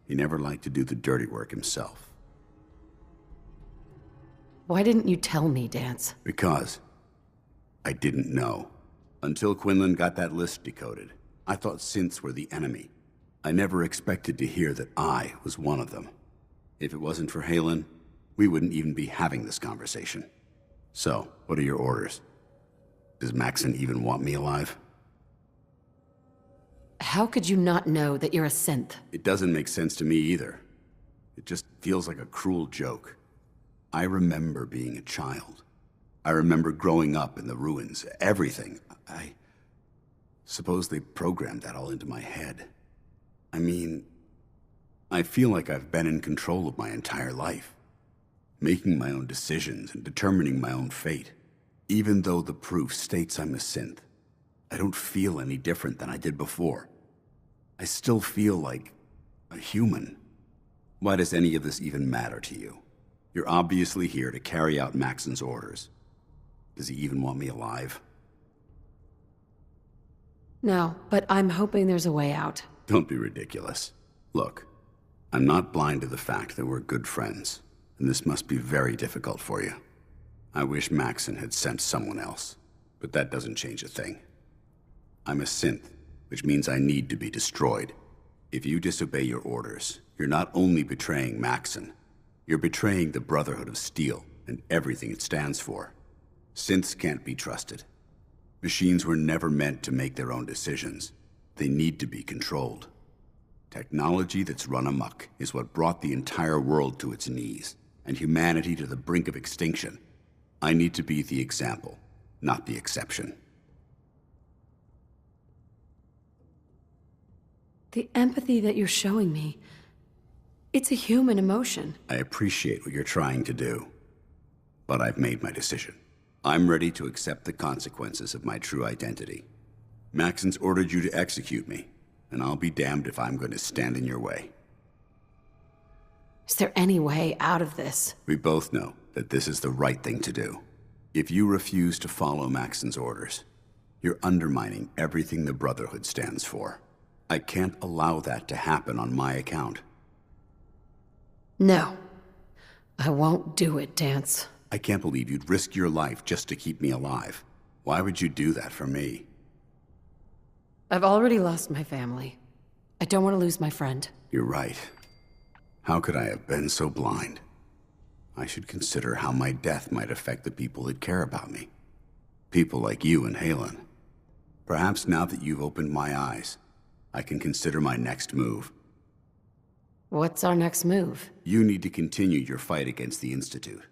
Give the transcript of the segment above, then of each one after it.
He never liked to do the dirty work himself. Why didn't you tell me, Danse? Because I didn't know. Until Quinlan got that list decoded, I thought synths were the enemy. I never expected to hear that I was one of them. If it wasn't for Halen, we wouldn't even be having this conversation. So, what are your orders? Does Maxon even want me alive? How could you not know that you're a synth? It doesn't make sense to me either. It just feels like a cruel joke. I remember being a child. I remember growing up in the ruins, everything. I suppose they programmed that all into my head. I mean, I feel like I've been in control of my entire life, making my own decisions and determining my own fate. Even though the proof states I'm a synth, I don't feel any different than I did before. I still feel like a human. Why does any of this even matter to you? You're obviously here to carry out Maxon's orders. Does he even want me alive? No, but I'm hoping there's a way out. Don't be ridiculous. Look, I'm not blind to the fact that we're good friends, and this must be very difficult for you. I wish Maxon had sent someone else, but that doesn't change a thing. I'm a synth, which means I need to be destroyed. If you disobey your orders, you're not only betraying Maxon, you're betraying the Brotherhood of Steel and everything it stands for. Synths can't be trusted. Machines were never meant to make their own decisions. They need to be controlled. Technology that's run amok is what brought the entire world to its knees, and humanity to the brink of extinction. I need to be the example, not the exception. The empathy that you're showing me, it's a human emotion. I appreciate what you're trying to do, but I've made my decision. I'm ready to accept the consequences of my true identity. Maxon's ordered you to execute me, and I'll be damned if I'm going to stand in your way. Is there any way out of this? We both know that this is the right thing to do. If you refuse to follow Maxon's orders, you're undermining everything the Brotherhood stands for. I can't allow that to happen on my account. No. I won't do it, Danse. I can't believe you'd risk your life just to keep me alive. Why would you do that for me? I've already lost my family. I don't want to lose my friend. You're right. How could I have been so blind? I should consider how my death might affect the people that care about me. People like you and Halen. Perhaps now that you've opened my eyes, I can consider my next move. What's our next move? You need to continue your fight against the Institute.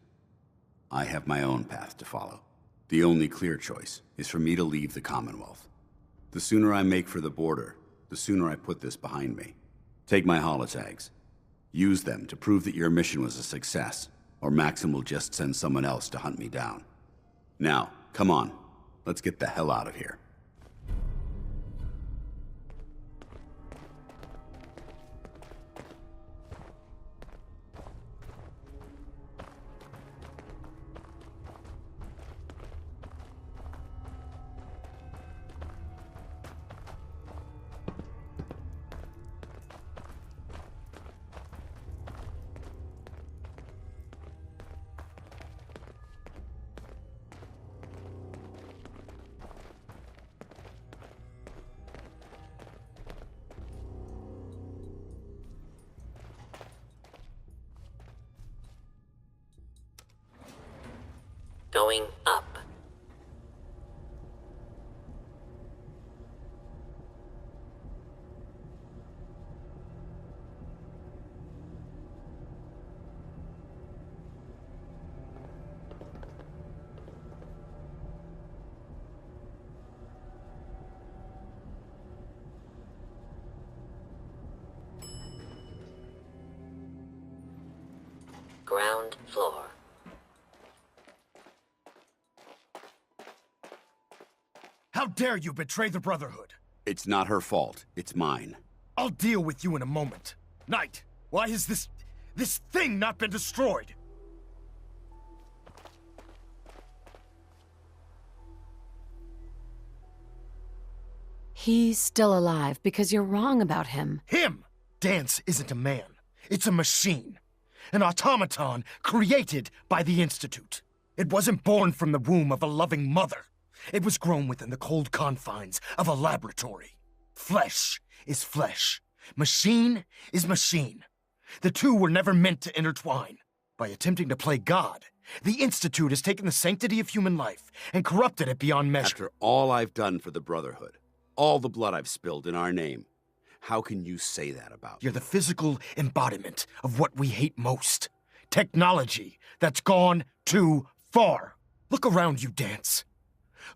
I have my own path to follow. The only clear choice is for me to leave the Commonwealth. The sooner I make for the border, the sooner I put this behind me. Take my holotags. Use them to prove that your mission was a success, or Maxon will just send someone else to hunt me down. Now, come on. Let's get the hell out of here. Going up. Ground floor. How dare you betray the Brotherhood? It's not her fault. It's mine. I'll deal with you in a moment. Knight, why has this thing not been destroyed? He's still alive because you're wrong about him. Him! Danse isn't a man. It's a machine. An automaton created by the Institute. It wasn't born from the womb of a loving mother. It was grown within the cold confines of a laboratory. Flesh is flesh. Machine is machine. The two were never meant to intertwine. By attempting to play God, the Institute has taken the sanctity of human life and corrupted it beyond measure. After all I've done for the Brotherhood, all the blood I've spilled in our name, how can you say that about me? You're the physical embodiment of what we hate most. Technology that's gone too far. Look around you, Danse.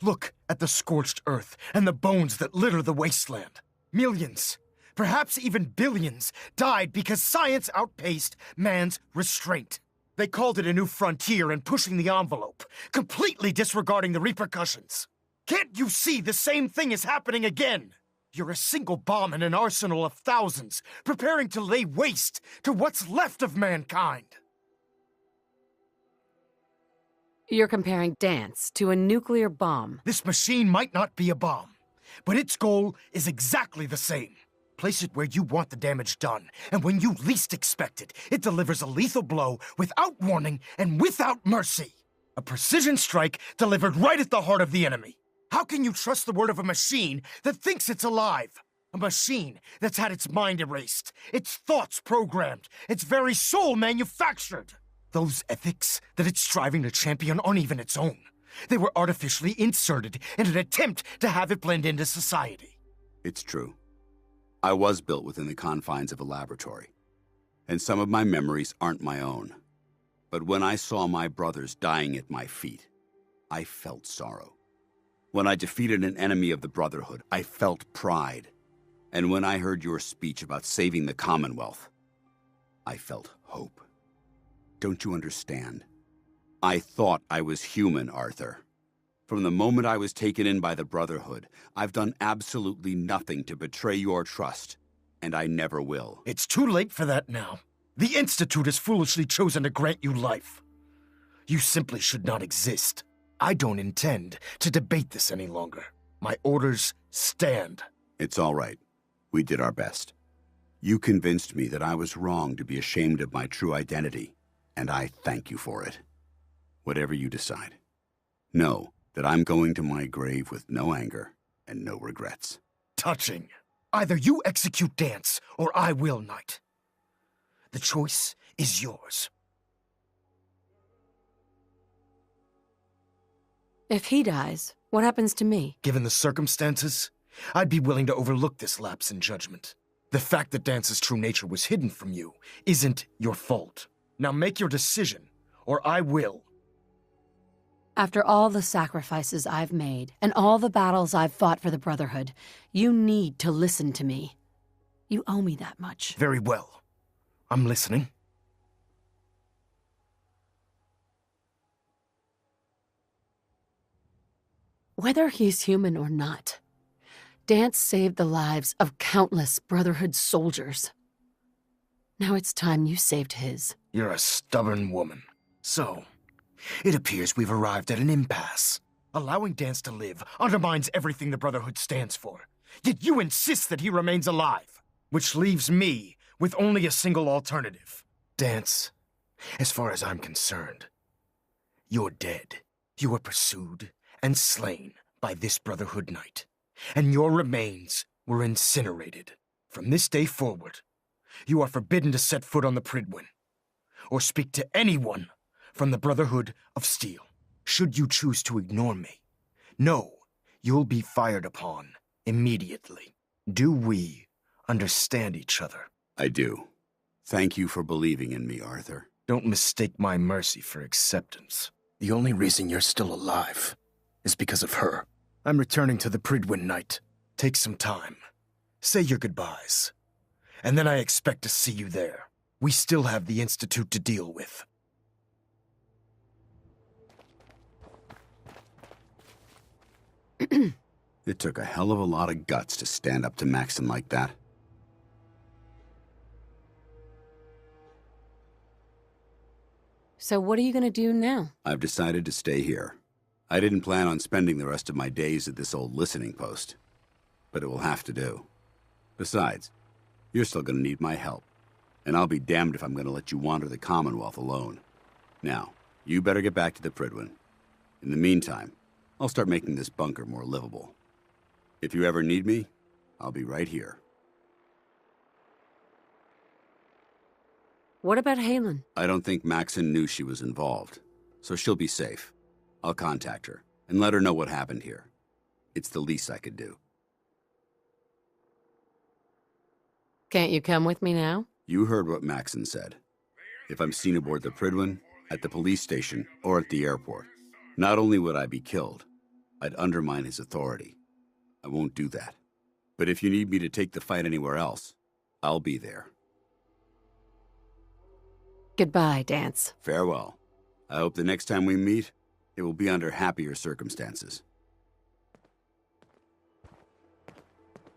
Look at the scorched earth and the bones that litter the wasteland. Millions, perhaps even billions, died because science outpaced man's restraint. They called it a new frontier and pushing the envelope, completely disregarding the repercussions. Can't you see the same thing is happening again? You're a single bomb in an arsenal of thousands, preparing to lay waste to what's left of mankind. You're comparing Danse to a nuclear bomb. This machine might not be a bomb, but its goal is exactly the same. Place it where you want the damage done, and when you least expect it, it delivers a lethal blow without warning and without mercy. A precision strike delivered right at the heart of the enemy. How can you trust the word of a machine that thinks it's alive? A machine that's had its mind erased, its thoughts programmed, its very soul manufactured. Those ethics that it's striving to champion aren't even its own. They were artificially inserted in an attempt to have it blend into society. It's true. I was built within the confines of a laboratory, and some of my memories aren't my own. But when I saw my brothers dying at my feet, I felt sorrow. When I defeated an enemy of the Brotherhood, I felt pride. And when I heard your speech about saving the Commonwealth, I felt hope. Don't you understand? I thought I was human, Arthur. From the moment I was taken in by the Brotherhood, I've done absolutely nothing to betray your trust, and I never will. It's too late for that now. The Institute has foolishly chosen to grant you life. You simply should not exist. I don't intend to debate this any longer. My orders stand. It's all right. We did our best. You convinced me that I was wrong to be ashamed of my true identity, and I thank you for it. Whatever you decide, know that I'm going to my grave with no anger and no regrets. Touching. Either you execute Danse, or I will, Knight. The choice is yours. If he dies, what happens to me? Given the circumstances, I'd be willing to overlook this lapse in judgment. The fact that Danse's true nature was hidden from you isn't your fault. Now make your decision, or I will. After all the sacrifices I've made, and all the battles I've fought for the Brotherhood, you need to listen to me. You owe me that much. Very well. I'm listening. Whether he's human or not, Danse saved the lives of countless Brotherhood soldiers. Now it's time you saved his. You're a stubborn woman. So, it appears we've arrived at an impasse. Allowing Danse to live undermines everything the Brotherhood stands for. Yet you insist that he remains alive, which leaves me with only a single alternative. Danse, as far as I'm concerned, you're dead. You were pursued and slain by this Brotherhood Knight, and your remains were incinerated. From this day forward, you are forbidden to set foot on the Pridwin, or speak to anyone from the Brotherhood of Steel. Should you choose to ignore me, know you'll be fired upon immediately. Do we understand each other? I do. Thank you for believing in me, Arthur. Don't mistake my mercy for acceptance. The only reason you're still alive is because of her. I'm returning to the Pridwin Knight. Take some time. Say your goodbyes. And then I expect to see you there. We still have the Institute to deal with. It took a hell of a lot of guts to stand up to Maxon like that. So what are you gonna do now? I've decided to stay here. I didn't plan on spending the rest of my days at this old listening post, but it will have to do. Besides, You're still gonna need my help. And I'll be damned if I'm gonna let you wander the Commonwealth alone. Now, you better get back to the Prydwen. In the meantime, I'll start making this bunker more livable. If you ever need me, I'll be right here. What about Halen? I don't think Maxon knew she was involved, so she'll be safe. I'll contact her and let her know what happened here. It's the least I could do. Can't you come with me now? You heard what Maxon said. If I'm seen aboard the Prydwen, at the police station, or at the airport, not only would I be killed, I'd undermine his authority. I won't do that. But if you need me to take the fight anywhere else, I'll be there. Goodbye, Danse. Farewell. I hope the next time we meet, it will be under happier circumstances.